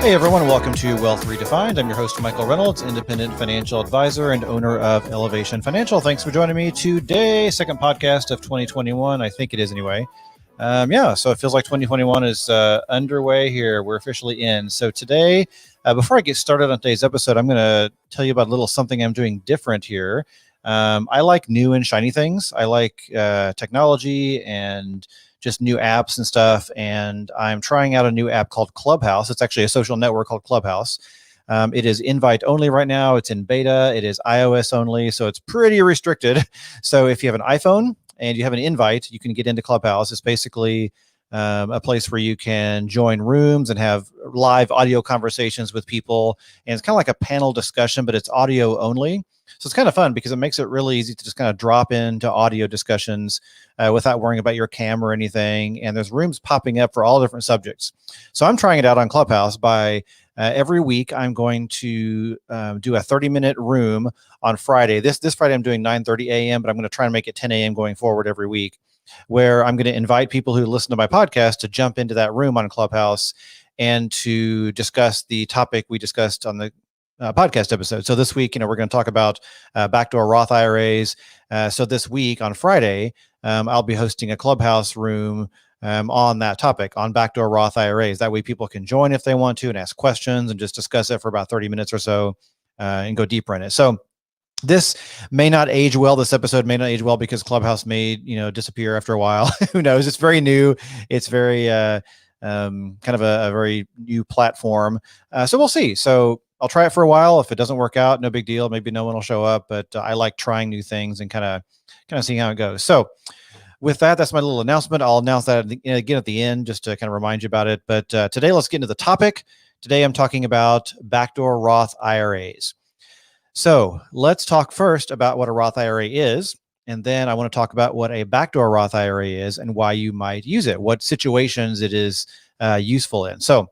Hey everyone, welcome to Wealth Redefined. I'm your host, Michael Reynolds, independent financial advisor and owner of Elevation Financial. Thanks for joining me today. Second podcast of 2021. I think it is anyway. So it feels like 2021 is underway here. We're officially in. So today, before I get started on today's episode, I'm going to tell you about a little something I'm doing different here. I like new and shiny things. I like technology and just new apps and stuff. And I'm trying out a new app called Clubhouse. It's actually a social network called Clubhouse. It is invite only right now. It's in beta. It is iOS only. So it's pretty restricted. So if you have an iPhone and you have an invite, you can get into Clubhouse. It's basically a place where you can join rooms and have live audio conversations with people. And it's kind of like a panel discussion, but it's audio only. So it's kind of fun because it makes it really easy to just kind of drop into audio discussions without worrying about your cam or anything. And there's rooms popping up for all different subjects. So I'm trying it out on Clubhouse by every week. I'm going to do a 30-minute room on Friday. This Friday I'm doing 9:30 a.m., but I'm going to try and make it 10 a.m. going forward every week, where I'm going to invite people who listen to my podcast to jump into that room on Clubhouse and to discuss the topic we discussed on the podcast episode. So this week, we're going to talk about backdoor Roth IRAs. So this week on Friday, I'll be hosting a Clubhouse room on that topic, on backdoor Roth IRAs. That way people can join if they want to and ask questions and just discuss it for about 30 minutes or so and go deeper in it. So this may not age well. This episode may not age well because Clubhouse may, disappear after a while. Who knows? It's very new. It's very kind of a very new platform. So we'll see. So I'll try it for a while. If it doesn't work out, no big deal. Maybe no one will show up, but I like trying new things and kind of seeing how it goes. So with that, that's my little announcement. I'll announce that again at the end just to kind of remind you about it. But today, let's get into the topic. Today, I'm talking about backdoor Roth IRAs. So let's talk first about what a Roth IRA is. And then I want to talk about what a backdoor Roth IRA is and why you might use it, what situations it is useful in. So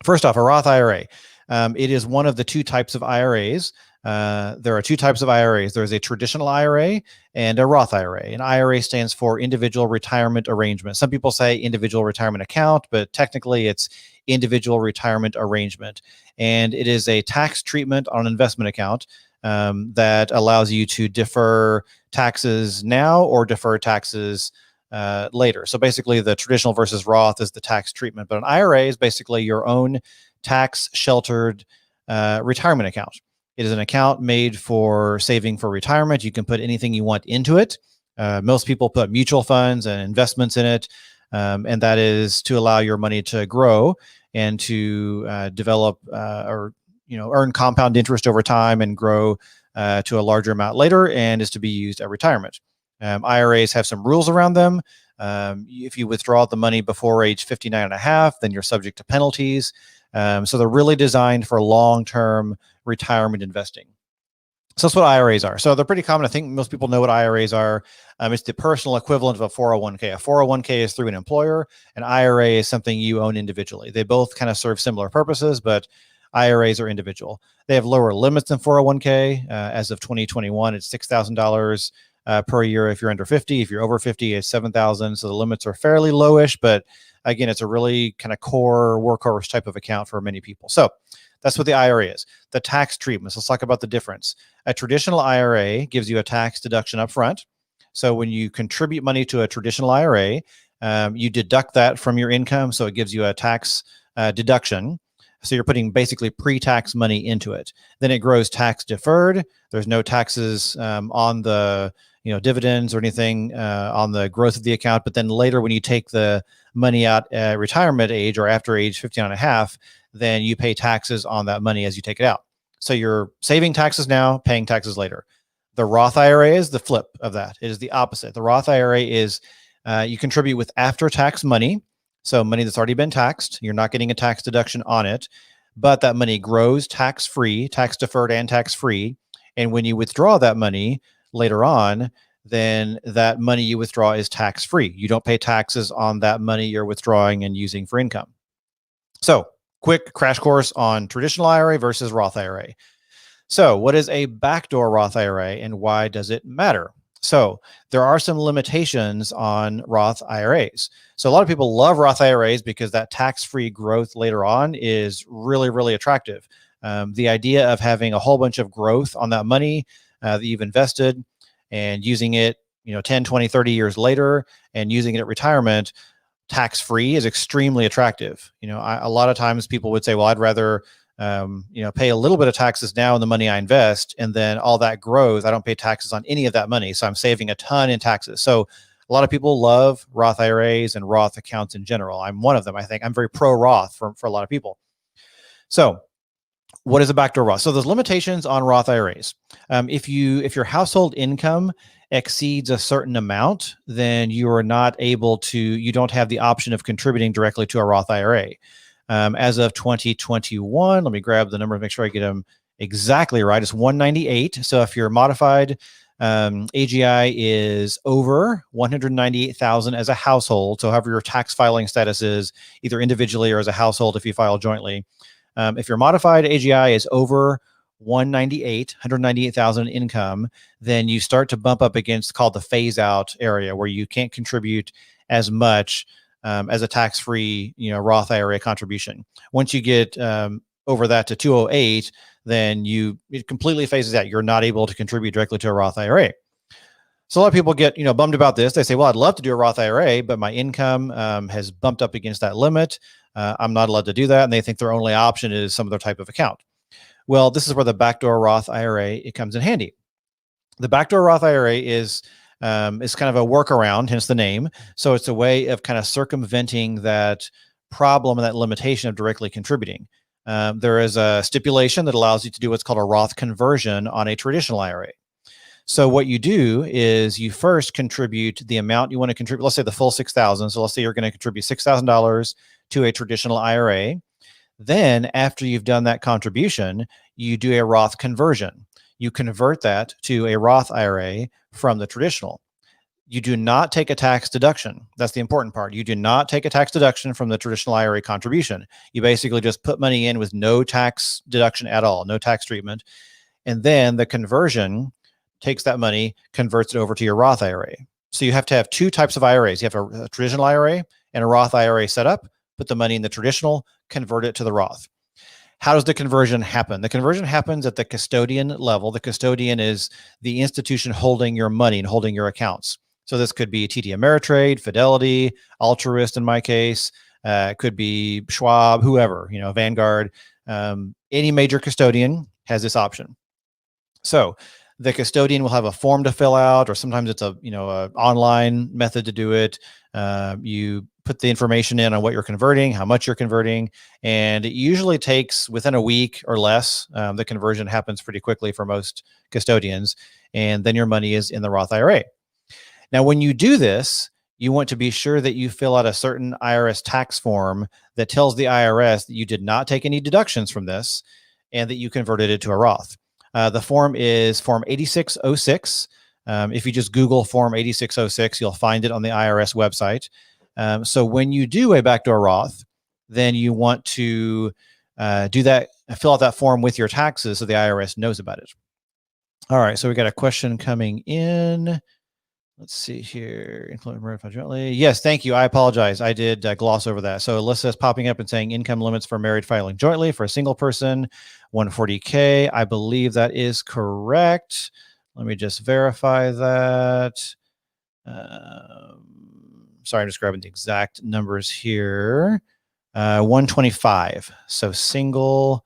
first off, a Roth IRA. It is one of the two types of IRAs. There are two types of IRAs. There's a traditional IRA and a Roth IRA. An IRA stands for individual retirement arrangement. Some people say individual retirement account, but technically it's individual retirement arrangement. And it is a tax treatment on an investment account that allows you to defer taxes now or defer taxes later. So basically the traditional versus Roth is the tax treatment, but an IRA is basically your own tax sheltered retirement account. It is an account made for saving for retirement. You can put anything you want into it. Most people put mutual funds and investments in it, and that is to allow your money to grow and to develop or earn compound interest over time and grow to a larger amount later, and is to be used at retirement. IRAs have some rules around them. If you withdraw the money before age 59 and a half, then you're subject to penalties. So they're really designed for long-term retirement investing. So that's what IRAs are. So they're pretty common. I think most people know what IRAs are. It's the personal equivalent of a 401k. A 401k is through an employer. An IRA is something you own individually. They both kind of serve similar purposes, but IRAs are individual. They have lower limits than 401k. As of 2021, it's $6,000 per year if you're under 50. If you're over 50, it's $7,000. So the limits are fairly lowish, but again, it's a really kind of core workhorse type of account for many people. So that's what the IRA is. The tax treatments. Let's talk about the difference. A traditional IRA gives you a tax deduction up front. So when you contribute money to a traditional IRA, you deduct that from your income. So it gives you a tax deduction. So you're putting basically pre-tax money into it. Then it grows tax deferred. There's no taxes on the dividends or anything on the growth of the account. But then later when you take the money out at retirement age or after age 59 and a half, then you pay taxes on that money as you take it out. So you're saving taxes now, paying taxes later. The Roth IRA is the flip of that. It is the opposite. The Roth IRA is you contribute with after-tax money. So money that's already been taxed. You're not getting a tax deduction on it, but that money grows tax-free, tax-deferred and tax-free. And when you withdraw that money later on, then that money you withdraw is tax-free. You don't pay taxes on that money you're withdrawing and using for income. So quick crash course on traditional IRA versus Roth IRA. So what is a backdoor Roth IRA and why does it matter? So there are some limitations on Roth IRAs. So a lot of people love Roth IRAs because that tax-free growth later on is really, really attractive. The idea of having a whole bunch of growth on that money that you've invested and using it, 10, 20, 30 years later and using it at retirement tax-free is extremely attractive. A lot of times people would say, well, I'd rather pay a little bit of taxes now on the money I invest, and then all that grows. I don't pay taxes on any of that money. So I'm saving a ton in taxes. So a lot of people love Roth IRAs and Roth accounts in general. I'm one of them. I think I'm very pro Roth for a lot of people. So what is a backdoor Roth? So there's limitations on Roth IRAs. If your household income exceeds a certain amount, then you don't have the option of contributing directly to a Roth IRA. As of 2021, let me grab the number and make sure I get them exactly right. It's 198. So if your modified AGI is over 198,000 as a household, so however your tax filing status is, either individually or as a household if you file jointly, if your modified AGI is over 198,000 income, then you start to bump up against called the phase out area where you can't contribute as much as a tax-free, Roth IRA contribution. Once you get over that to 208, then it completely phases out. You're not able to contribute directly to a Roth IRA. So a lot of people get, bummed about this. They say, well, I'd love to do a Roth IRA, but my income has bumped up against that limit. I'm not allowed to do that. And they think their only option is some other type of account. Well, this is where the backdoor Roth IRA, it comes in handy. The backdoor Roth IRA is kind of a workaround, hence the name. So it's a way of kind of circumventing that problem and that limitation of directly contributing. There is a stipulation that allows you to do what's called a Roth conversion on a traditional IRA. So what you do is you first contribute the amount you want to contribute. Let's say the full $6,000. So let's say you're going to contribute $6,000 to a traditional IRA. Then after you've done that contribution, you do a Roth conversion. You convert that to a Roth IRA from the traditional. You do not take a tax deduction. That's the important part. You do not take a tax deduction from the traditional IRA contribution. You basically just put money in with no tax deduction at all, no tax treatment. And then the conversion takes that money, converts it over to your Roth IRA. So you have to have two types of IRAs. You have a traditional IRA and a Roth IRA set up, put the money in the traditional, convert it to the Roth. How does the conversion happen? The conversion happens at the custodian level. The custodian is the institution holding your money and holding your accounts. So this could be TD Ameritrade, Fidelity, Altruist in my case. It could be Schwab, whoever, Vanguard. Any major custodian has this option. So the custodian will have a form to fill out, or sometimes it's a online method to do it. You put the information in on what you're converting, how much you're converting, and it usually takes within a week or less. The conversion happens pretty quickly for most custodians, and then your money is in the Roth IRA. Now, when you do this, you want to be sure that you fill out a certain IRS tax form that tells the IRS that you did not take any deductions from this and that you converted it to a Roth. The form is Form 8606. If you just Google Form 8606, you'll find it on the IRS website. So when you do a backdoor Roth, then you want to do that, fill out that form with your taxes so the IRS knows about it. All right, so we got a question coming in. Let's see here. Yes, thank you. I apologize. I did gloss over that. So Alyssa is popping up and saying income limits for married filing jointly for a single person, 140K. I believe that is correct. Let me just verify that. Sorry, I'm just grabbing the exact numbers here. 125. So single.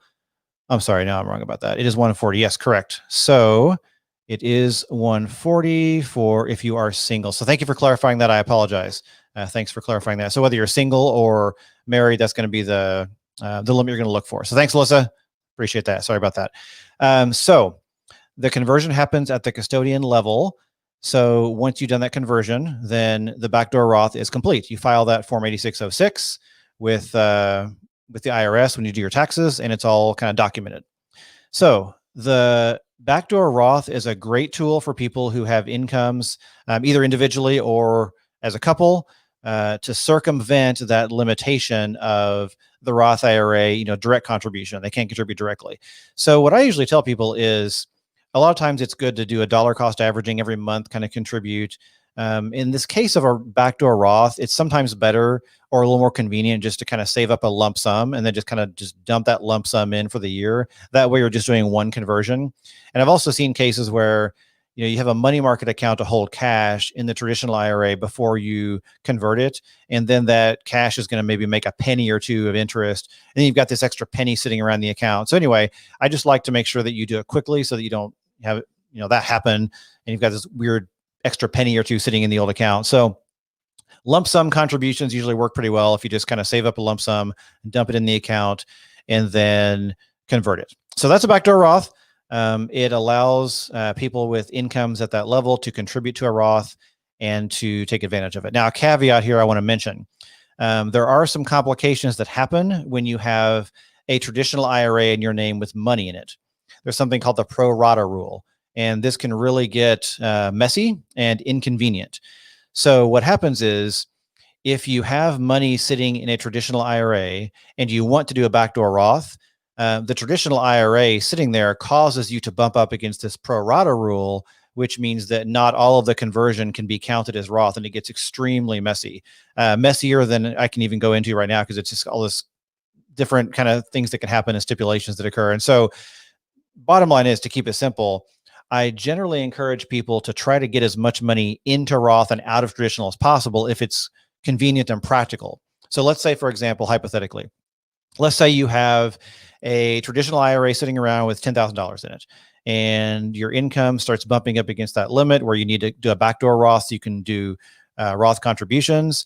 I'm sorry. No, I'm wrong about that. It is 140. Yes, correct. So it is 140 for if you are single. So thank you for clarifying that. I apologize. Thanks for clarifying that. So whether you're single or married, that's going to be the limit you're going to look for. So thanks, Alyssa. Appreciate that. Sorry about that. So the conversion happens at the custodian level. So once you've done that conversion, then the backdoor Roth is complete. You file that Form 8606 with the IRS when you do your taxes, and it's all kind of documented. So the backdoor Roth is a great tool for people who have incomes, either individually or as a couple, to circumvent that limitation of the Roth IRA, direct contribution. They can't contribute directly. So what I usually tell people is a lot of times it's good to do a dollar cost averaging every month, kind of contribute. In this case of a backdoor Roth, it's sometimes better or a little more convenient just to kind of save up a lump sum and then just kind of just dump that lump sum in for the year. That way you're just doing one conversion. And I've also seen cases where you have a money market account to hold cash in the traditional IRA before you convert it. And then that cash is going to maybe make a penny or two of interest. And then you've got this extra penny sitting around the account. So anyway, I just like to make sure that you do it quickly so that you don't have that happen. And you've got this weird extra penny or two sitting in the old account. So lump sum contributions usually work pretty well if you just kind of save up a lump sum and dump it in the account and then convert it. So that's a backdoor Roth. It allows people with incomes at that level to contribute to a Roth and to take advantage of it. Now, a caveat here I want to mention. There are some complications that happen when you have a traditional IRA in your name with money in it. There's something called the pro rata rule, and this can really get messy and inconvenient. So what happens is if you have money sitting in a traditional IRA and you want to do a backdoor Roth, the traditional IRA sitting there causes you to bump up against this pro rata rule, which means that not all of the conversion can be counted as Roth, and it gets extremely messy, messier than I can even go into right now because it's just all this different kind of things that can happen and stipulations that occur. And so bottom line is, to keep it simple, I generally encourage people to try to get as much money into Roth and out of traditional as possible if it's convenient and practical. So let's say, for example, hypothetically, let's say you have a traditional IRA sitting around with $10,000 in it, and your income starts bumping up against that limit where you need to do a backdoor Roth so you can do Roth contributions.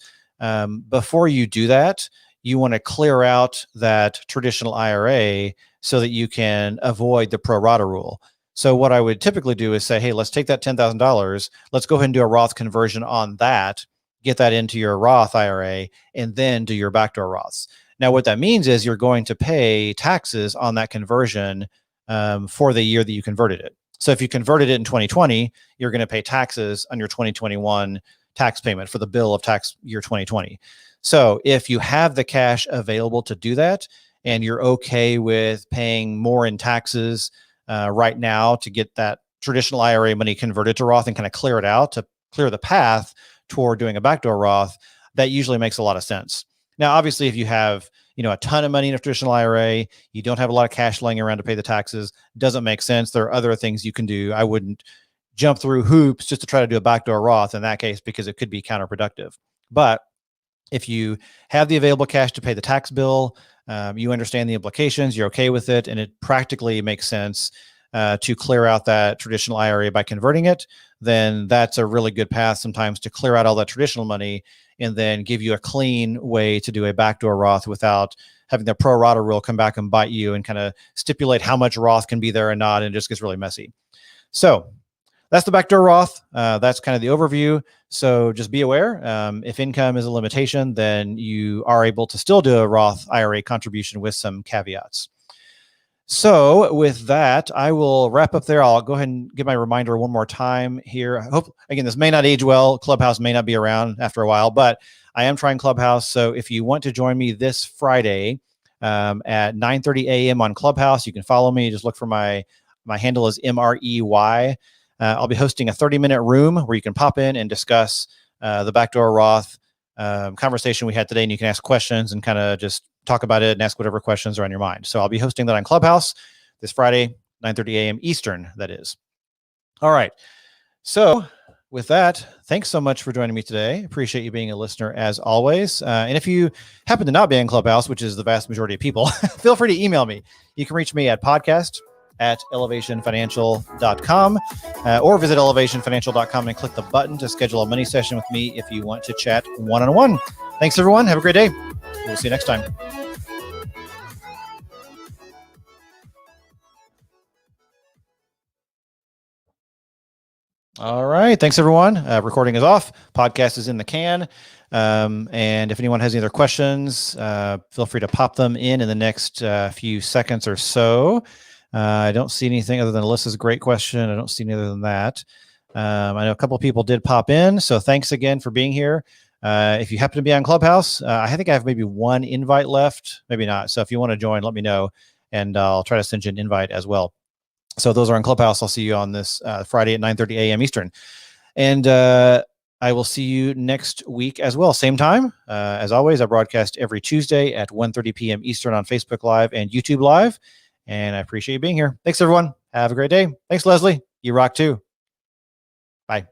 Before you do that, you want to clear out that traditional IRA so that you can avoid the pro rata rule. So what I would typically do is say, hey, let's take that $10,000. Let's go ahead and do a Roth conversion on that, get that into your Roth IRA, and then do your backdoor Roths. Now, what that means is you're going to pay taxes on that conversion for the year that you converted it. So if you converted it in 2020, you're going to pay taxes on your 2021 tax payment for the bill of tax year 2020. So if you have the cash available to do that, and you're okay with paying more in taxes right now to get that traditional IRA money converted to Roth and kind of clear it out to clear the path toward doing a backdoor Roth, that usually makes a lot of sense. Now, obviously, if you have a ton of money in a traditional IRA, you don't have a lot of cash laying around to pay the taxes, doesn't make sense. There are other things you can do. I wouldn't jump through hoops just to try to do a backdoor Roth in that case, because it could be counterproductive. But if you have the available cash to pay the tax bill, you understand the implications, you're okay with it, and it practically makes sense to clear out that traditional IRA by converting it, then that's a really good path sometimes to clear out all that traditional money and then give you a clean way to do a backdoor Roth without having the pro rata rule come back and bite you and kind of stipulate how much Roth can be there and not, and it just gets really messy. So that's the backdoor Roth. That's kind of the overview. So just be aware, if income is a limitation, then you are able to still do a Roth IRA contribution with some caveats. So with that, I will wrap up there. I'll go ahead and give my reminder one more time here. I hope, again, this may not age well. Clubhouse may not be around after a while, but I am trying Clubhouse. So if you want to join me this Friday at 9:30 a.m. on Clubhouse, you can follow me. Just look for my handle is MREY. I'll be hosting a 30-minute room where you can pop in and discuss the backdoor Roth conversation we had today, and you can ask questions and kind of just talk about it and ask whatever questions are on your mind. So I'll be hosting that on Clubhouse this Friday, 9:30 a.m. Eastern, that is. All right. So with that, thanks so much for joining me today. Appreciate you being a listener as always. And if you happen to not be in Clubhouse, which is the vast majority of people, feel free to email me. You can reach me at podcast@elevationfinancial.com or visit elevationfinancial.com and click the button to schedule a money session with me if you want to chat one-on-one. Thanks, everyone. Have a great day. We'll see you next time. All right. Thanks, everyone. Recording is off. Podcast is in the can. And if anyone has any other questions, feel free to pop them in the next few seconds or so. I don't see anything other than Alyssa's great question. I don't see any other than that. I know a couple of people did pop in, so thanks again for being here. If you happen to be on Clubhouse, I think I have maybe one invite left, maybe not. So if you want to join, let me know, and I'll try to send you an invite as well. So those are on Clubhouse. I'll see you on this Friday at 9:30 a.m. Eastern. And I will see you next week as well. Same time. As always, I broadcast every Tuesday at 1:30 p.m. Eastern on Facebook Live and YouTube Live. And I appreciate you being here. Thanks, everyone. Have a great day. Thanks, Leslie. You rock too. Bye.